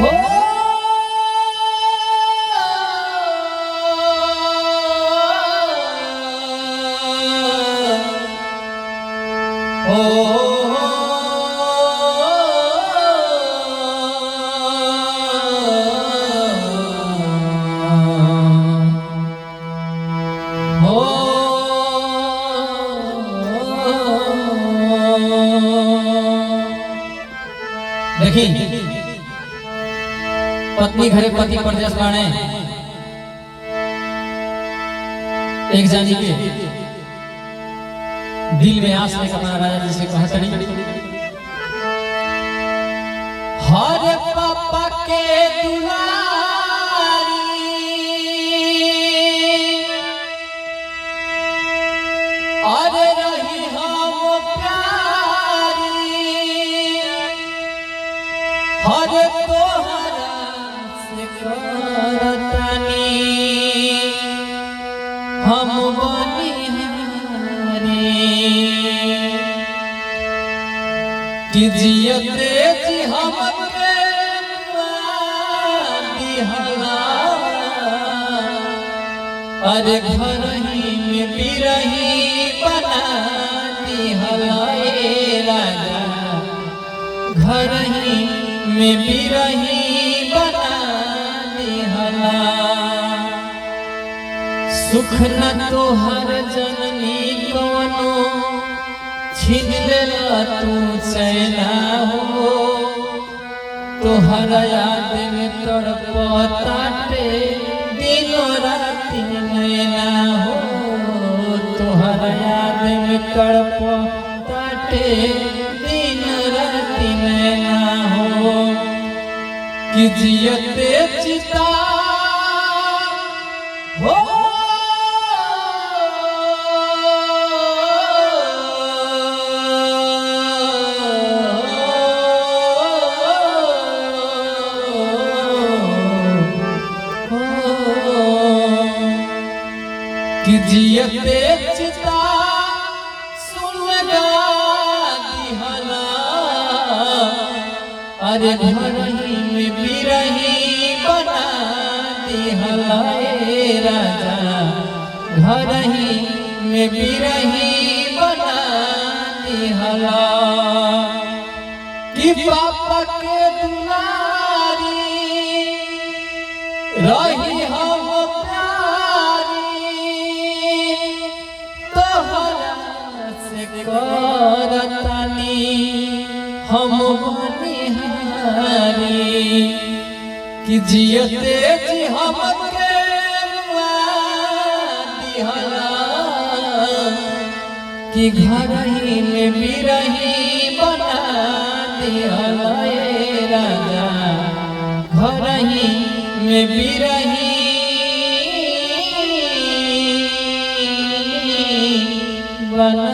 हो देखी पत्नी घरे पति परदेश बाणे एक जानी के दिल में आस में अपना राजा जी से कहा चली हर पापा के दुलारी अरे रही हम प्यारी हर तोहरा से करतानी हम बनिहारी कि जियते जी हमके दिहला अरे घर ही में बिरही बना दिहला राजा घर ही में बिरही बना दिहला सुख न तोहर जननी कवनो छीन लेला तू चैना हो तोहर याद में तड़पताटे दिनों राति नैना हो तोहर याद में तड़पताटे दिनों राति नैना हो कि जियते चिता हो कि जियते चिता सुन लगा दिहला अरे घर ही में बिरही बना दिहला राजा घर ही में बिरही बना दिहला कि पापा के दुलारी रही हम करतानी हम बनिहारी कि जियते जी हमके दिहला कि घर ही में बिरही बना दिहला राजा घर ही में बिरही बना